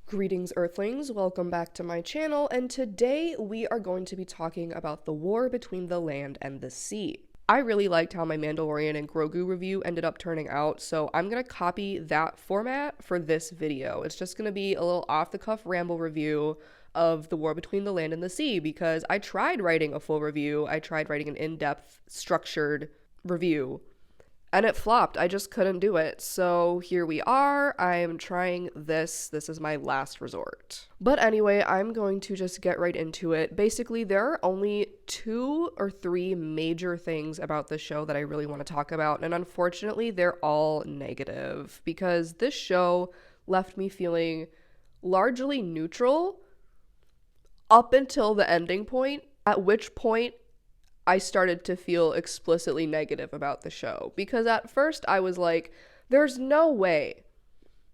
Greetings, Earthlings. Welcome back to my channel, and today we are going to be talking about the war between the land and the sea. I really liked how my Mandalorian and Grogu review ended up turning out, so I'm gonna copy that format for this video. It's just gonna be a little off-the-cuff ramble review of the war between the land and the sea, because I tried writing a full review, I tried writing an in-depth, structured review, and it flopped. I just couldn't do it. So here we are. I'm trying this. This is my last resort. But anyway, I'm going to just get right into it. Basically, there are only 2 or 3 major things about this show that I really want to talk about. And unfortunately, they're all negative because this show left me feeling largely neutral up until the ending point, at which point I started to feel explicitly negative about the show, because at first I was like, there's no way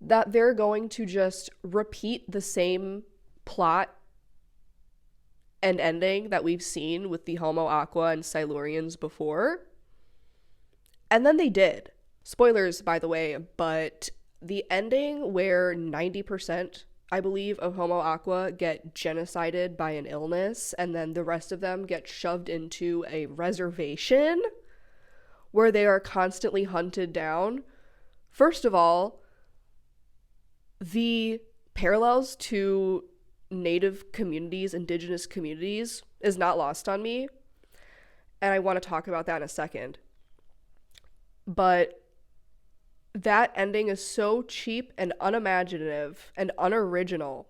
that they're going to just repeat the same plot and ending that we've seen with the Homo Aqua and Silurians before. And then they did. Spoilers, by the way, but the ending where 90%, I believe, of Homo Aqua get genocided by an illness, and then the rest of them get shoved into a reservation where they are constantly hunted down. First of all, the parallels to native communities, indigenous communities, is not lost on me, and I want to talk about that in a second. But that ending is so cheap and unimaginative and unoriginal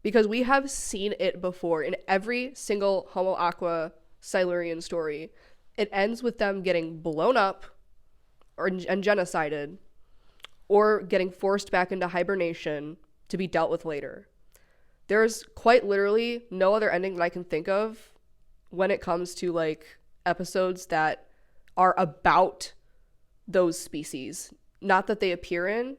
because we have seen it before in every single Homo Aqua Silurian story. It ends with them getting blown up and genocided, or getting forced back into hibernation to be dealt with later. There's quite literally no other ending that I can think of when it comes to like episodes that are about those species. Not that they appear in,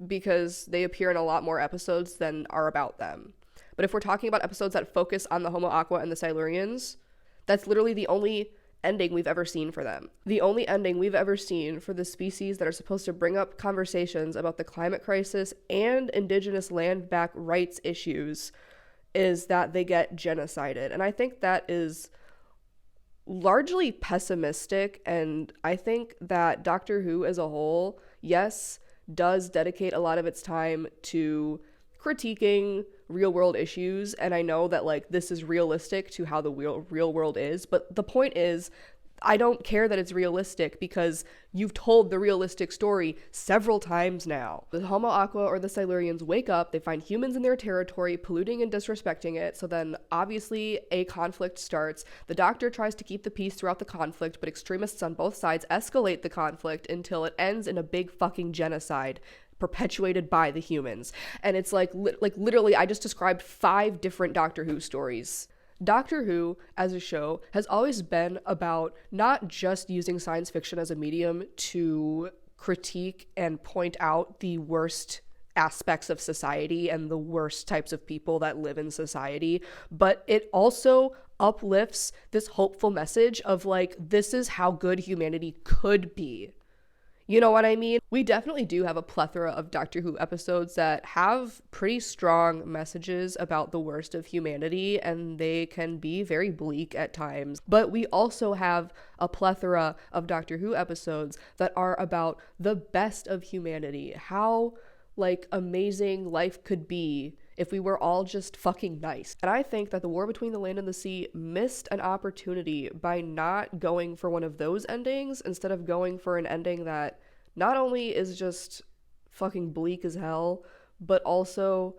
because they appear in a lot more episodes than are about them. But if we're talking about episodes that focus on the Homo Aqua and the Silurians, that's literally the only ending we've ever seen for them. The only ending we've ever seen for the species that are supposed to bring up conversations about the climate crisis and indigenous land back rights issues is that they get genocided. And I think that is largely pessimistic, and I think that Doctor Who as a whole, yes, does dedicate a lot of its time to critiquing real world issues, and I know that like this is realistic to how the real world is, but the point is, I don't care that it's realistic because you've told the realistic story several times now. The Homo Aqua or the Silurians wake up, they find humans in their territory polluting and disrespecting it, so then obviously a conflict starts. The Doctor tries to keep the peace throughout the conflict, but extremists on both sides escalate the conflict until it ends in a big fucking genocide perpetuated by the humans. And it's like literally I just described 5 different Doctor Who stories. Doctor Who, as a show, has always been about not just using science fiction as a medium to critique and point out the worst aspects of society and the worst types of people that live in society, but it also uplifts this hopeful message of like, this is how good humanity could be. You know what I mean? We definitely do have a plethora of Doctor Who episodes that have pretty strong messages about the worst of humanity, and they can be very bleak at times. But we also have a plethora of Doctor Who episodes that are about the best of humanity, how like amazing life could be if we were all just fucking nice. And I think that the war between the land and the sea missed an opportunity by not going for one of those endings instead of going for an ending that not only is just fucking bleak as hell, but also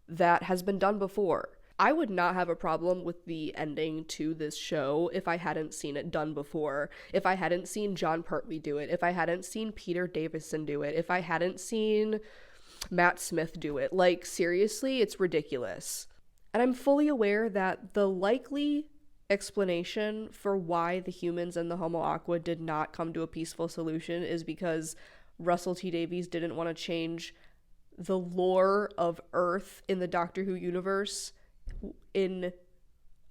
that has been done before. I would not have a problem with the ending to this show if I hadn't seen it done before. If I hadn't seen John Pertwee do it. If I hadn't seen Peter Davison do it. If I hadn't seen Matt Smith do it. Like, seriously, it's ridiculous. And I'm fully aware that the likely explanation for why the humans and the Homo Aqua did not come to a peaceful solution is because Russell T Davies didn't want to change the lore of Earth in the Doctor Who universe in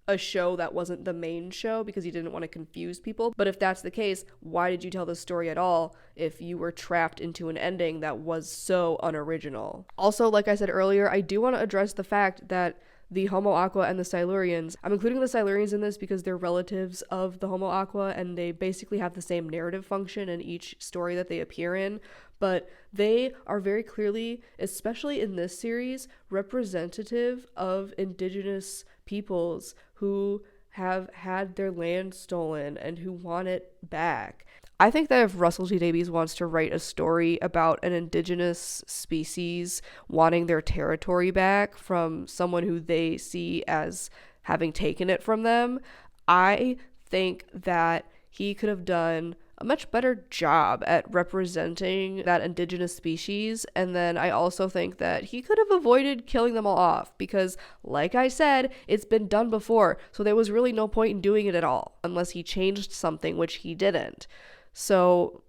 a show that wasn't the main show because you didn't want to confuse people. But if that's the case, why did you tell the story at all if you were trapped into an ending that was so unoriginal? Also, like I said earlier, I do want to address the fact that the Homo Aqua and the Silurians, I'm including the Silurians in this because they're relatives of the Homo Aqua and they basically have the same narrative function in each story that they appear in, but they are very clearly, especially in this series, representative of indigenous peoples who have had their land stolen and who want it back. I think that if Russell T Davies wants to write a story about an indigenous species wanting their territory back from someone who they see as having taken it from them, I think that he could have done a much better job at representing that indigenous species. And then I also think that he could have avoided killing them all off because, like I said, it's been done before. So there was really no point in doing it at all unless he changed something, which he didn't. So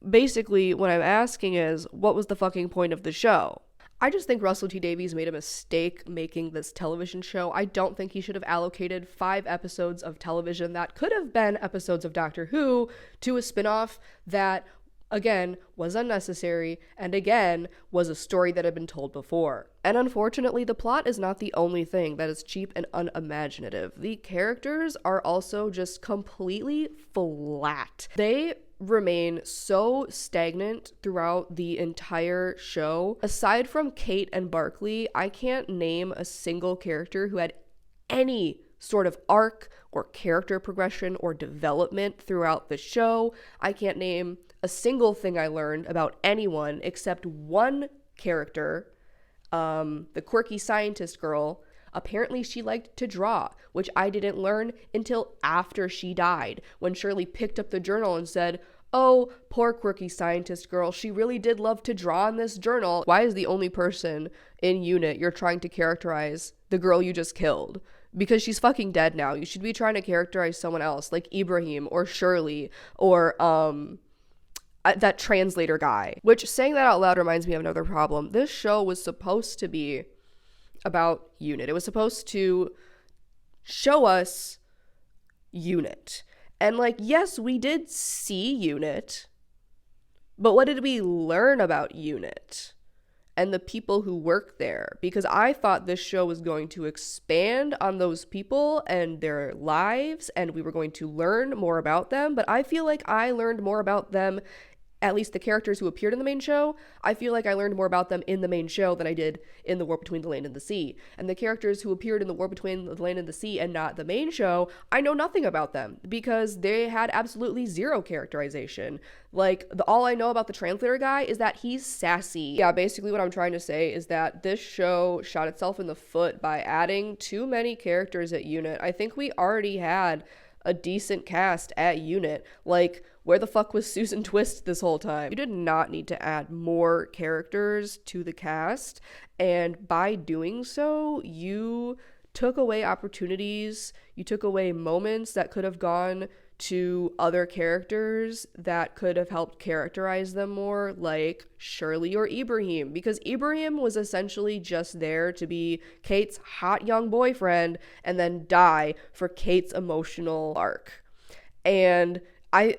basically what I'm asking is, what was the fucking point of the show? I just think Russell T Davies made a mistake making this television show. I don't think he should have allocated 5 episodes of television that could have been episodes of Doctor Who to a spinoff that, again, was unnecessary and, again, was a story that had been told before. And unfortunately, the plot is not the only thing that is cheap and unimaginative. The characters are also just completely flat. They remain so stagnant throughout the entire show. Aside from Kate and Barclay, I can't name a single character who had any sort of arc or character progression or development throughout the show. I can't name a single thing I learned about anyone except one character, the quirky scientist girl. Apparently she liked to draw, which I didn't learn until after she died, when Shirley picked up the journal and said, "Oh, poor quirky scientist girl, she really did love to draw in this journal." Why is the only person in UNIT you're trying to characterize the girl you just killed? Because she's fucking dead now. You should be trying to characterize someone else, like Ibrahim or Shirley or, that translator guy. Which, saying that out loud reminds me of another problem. This show was supposed to be about UNIT. It was supposed to show us UNIT. And, like, yes, we did see UNIT, but what did we learn about UNIT and the people who work there? Because I thought this show was going to expand on those people and their lives, and we were going to learn more about them, but I feel like I learned more about them, at least the characters who appeared in the main show. I feel like I learned more about them in the main show than I did in The War Between the Land and the Sea. And the characters who appeared in The War Between the Land and the Sea and not the main show, I know nothing about them because they had absolutely zero characterization. Like, all I know about the translator guy is that he's sassy. Yeah, basically what I'm trying to say is that this show shot itself in the foot by adding too many characters at UNIT. I think we already had a decent cast at UNIT. Like, where the fuck was Susan Twist this whole time? You did not need to add more characters to the cast, and by doing so, you took away opportunities, you took away moments that could have gone to other characters that could have helped characterize them more, like Shirley or Ibrahim, because Ibrahim was essentially just there to be Kate's hot young boyfriend and then die for Kate's emotional arc. And I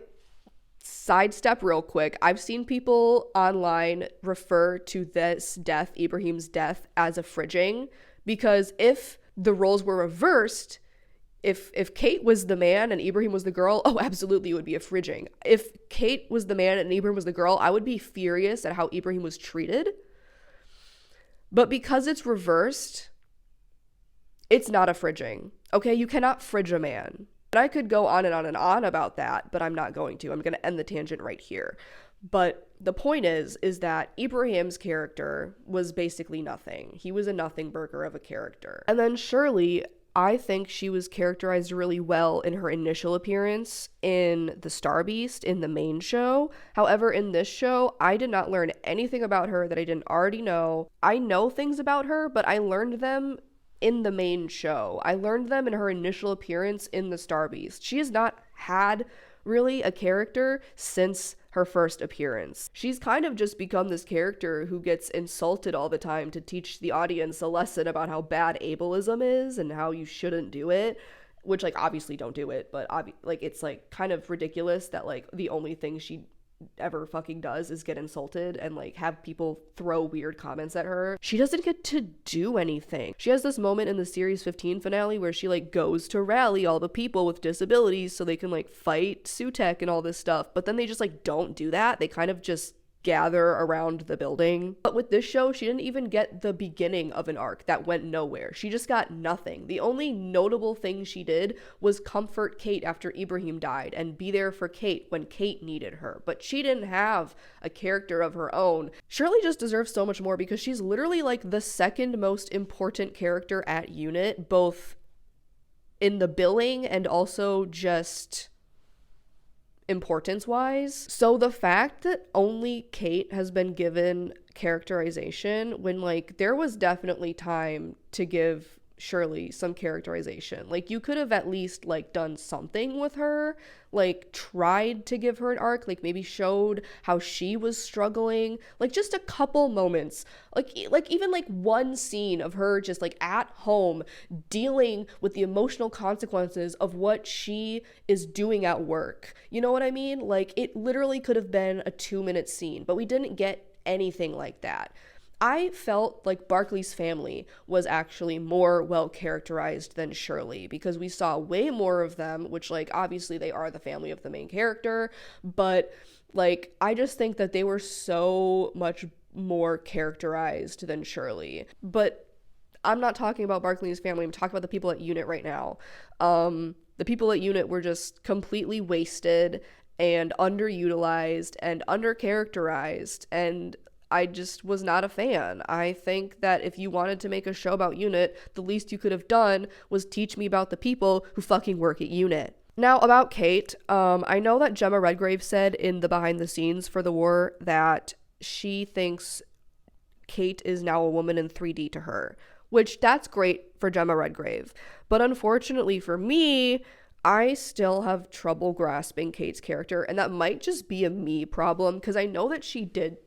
sidestep real quick. I've seen people online refer to this death, Ibrahim's death, as a fridging, because if the roles were reversed, if Kate was the man and Ibrahim was the girl, oh, absolutely, it would be a fridging. If Kate was the man and Ibrahim was the girl, I would be furious at how Ibrahim was treated. But because it's reversed, it's not a fridging. Okay, you cannot fridge a man. And I could go on and on and on about that, but I'm not going to. I'm going to end the tangent right here. But the point is that Ibrahim's character was basically nothing. He was a nothing burger of a character. And then Shirley, I think she was characterized really well in her initial appearance in The Star Beast, in the main show. However, in this show, I did not learn anything about her that I didn't already know. I know things about her, but I learned them in the main show. I learned them in her initial appearance in The Star Beast. She has not had really a character since her first appearance. She's kind of just become this character who gets insulted all the time to teach the audience a lesson about how bad ableism is and how you shouldn't do it, which, like, obviously don't do it, but like, it's like kind of ridiculous that like the only thing she ever fucking does is get insulted and like have people throw weird comments at her. She doesn't get to do anything. She has this moment in the series 15 finale where she like goes to rally all the people with disabilities so they can like fight Sutek and all this stuff, but then they just like don't do that. They kind of just gather around the building. But with this show, she didn't even get the beginning of an arc that went nowhere. She just got nothing. The only notable thing she did was comfort Kate after Ibrahim died and be there for Kate when Kate needed her. But she didn't have a character of her own. Shirley just deserves so much more because she's literally like the second most important character at UNIT, both in the billing and also just importance wise. So the fact that only Kate has been given characterization when like there was definitely time to give Shirley some characterization. Like you could have at least like done something with her, like tried to give her an arc, like maybe showed how she was struggling, like just a couple moments, like even like one scene of her just like at home dealing with the emotional consequences of what she is doing at work. You know what I mean? Like it literally could have been a 2-minute scene, but we didn't get anything like that. I felt like Barkley's family was actually more well characterized than Shirley because we saw way more of them, which like obviously they are the family of the main character, but like I just think that they were so much more characterized than Shirley. But I'm not talking about Barkley's family, I'm talking about the people at UNIT right now. The people at UNIT were just completely wasted and underutilized and undercharacterized, and I just was not a fan. I think that if you wanted to make a show about UNIT, the least you could have done was teach me about the people who fucking work at UNIT. Now, about Kate, I know that Gemma Redgrave said in the behind the scenes for The War that she thinks Kate is now a woman in 3D to her, which that's great for Gemma Redgrave. But unfortunately for me, I still have trouble grasping Kate's character, and that might just be a me problem because I know that she did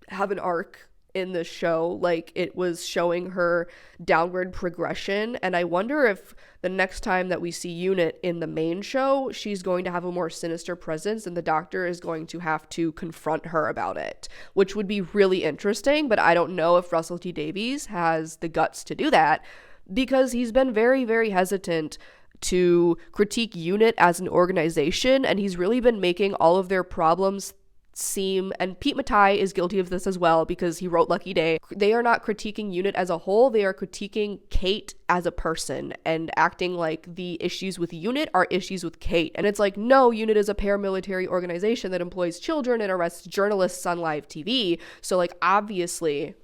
have an arc in the show, like it was showing her downward progression, and I wonder if the next time that we see UNIT in the main show, she's going to have a more sinister presence and the Doctor is going to have to confront her about it, which would be really interesting. But I don't know if Russell T Davies has the guts to do that because he's been very, very hesitant to critique UNIT as an organization, and he's really been making all of their problems seem, and Pete Mattei is guilty of this as well because he wrote Lucky Day, they are not critiquing UNIT as a whole, they are critiquing Kate as a person and acting like the issues with UNIT are issues with Kate. And it's like, no, UNIT is a paramilitary organization that employs children and arrests journalists on live TV, so like obviously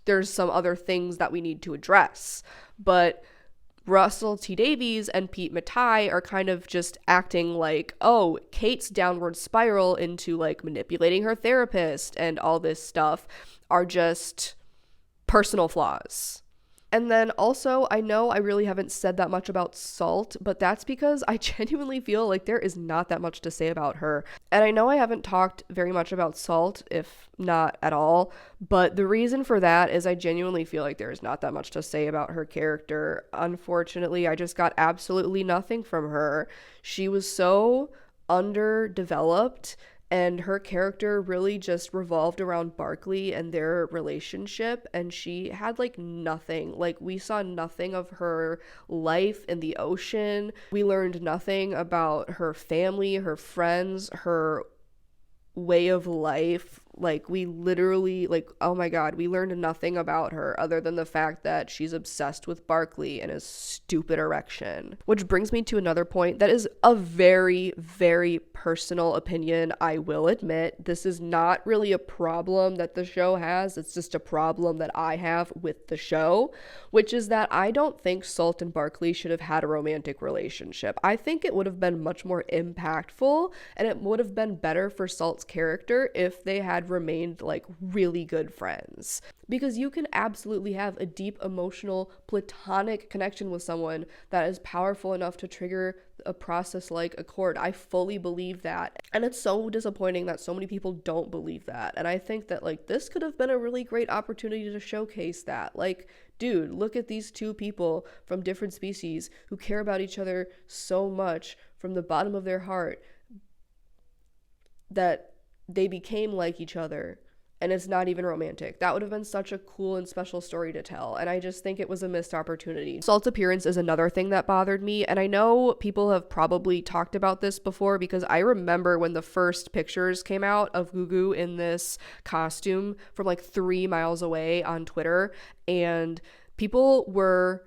there's some other things that we need to address. But Russell T Davies and Pete Mattei are kind of just acting like, oh, Kate's downward spiral into like manipulating her therapist and all this stuff are just personal flaws. And then also, I know I really haven't said that much about Salt, but that's because I genuinely feel like there is not that much to say about her. And I know I haven't talked very much about Salt, if not at all, but the reason for that is I genuinely feel like there is not that much to say about her character. Unfortunately, I just got absolutely nothing from her. She was so underdeveloped, and her character really just revolved around Barkley and their relationship, and she had like nothing. Like we saw nothing of her life in the ocean. We learned nothing about her family, her friends, her way of life. Like we literally, like, oh my god, we learned nothing about her other than the fact that she's obsessed with Barkley and his stupid erection. Which brings me to another point that is a very, very personal opinion, I will admit. This is not really a problem that the show has, it's just a problem that I have with the show, which is that I don't think Salt and Barkley should have had a romantic relationship. I think it would have been much more impactful, and it would have been better for Salt's character if they had had remained like really good friends. Because you can absolutely have a deep emotional platonic connection with someone that is powerful enough to trigger a process like Accord. I fully believe that. And it's so disappointing that so many people don't believe that. And I think that like this could have been a really great opportunity to showcase that. Like, dude, look at these two people from different species who care about each other so much from the bottom of their heart that they became like each other, and it's not even romantic. That would have been such a cool and special story to tell, and I just think it was a missed opportunity. Salt's appearance is another thing that bothered me, and I know people have probably talked about this before because I remember when the first pictures came out of Gugu in this costume from like 3 miles away on Twitter, and people were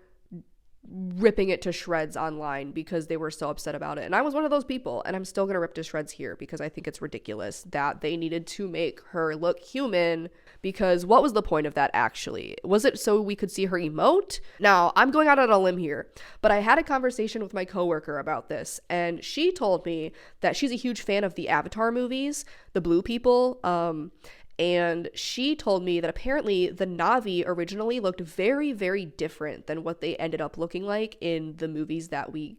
ripping it to shreds online because they were so upset about it. And I was one of those people, and I'm still gonna rip to shreds here because I think it's ridiculous that they needed to make her look human, because what was the point of that actually? Was it so we could see her emote? Now, I'm going out on a limb here, but I had a conversation with my coworker about this, and she told me that she's a huge fan of the Avatar movies, the blue people, and she told me that apparently the Na'vi originally looked very, very different than what they ended up looking like in the movies that we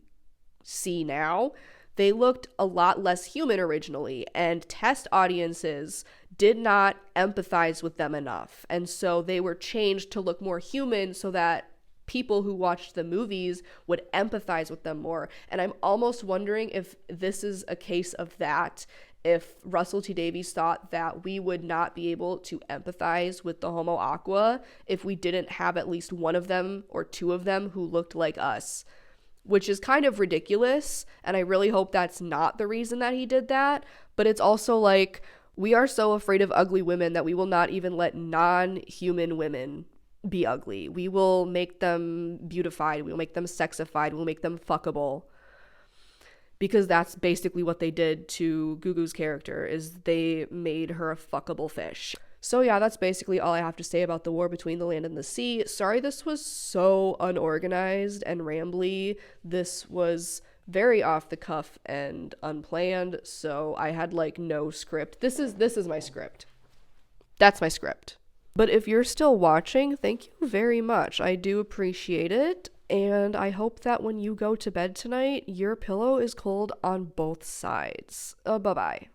see now. They looked a lot less human originally, and test audiences did not empathize with them enough. And so they were changed to look more human so that people who watched the movies would empathize with them more. And I'm almost wondering if this is a case of that, if Russell T Davies thought that we would not be able to empathize with the Homo Aqua if we didn't have at least one of them or two of them who looked like us, which is kind of ridiculous. And I really hope that's not the reason that he did that. But it's also like, we are so afraid of ugly women that we will not even let non-human women be ugly. We will make them beautified. We will make them sexified. We'll make them fuckable. Because that's basically what they did to Gugu's character, is they made her a fuckable fish. So yeah, that's basically all I have to say about the war between the land and the sea. Sorry this was so unorganized and rambly. This was very off the cuff and unplanned, so I had like no script. This is my script. That's my script. But if you're still watching, thank you very much. I do appreciate it. And I hope that when you go to bed tonight, your pillow is cold on both sides. Bye-bye.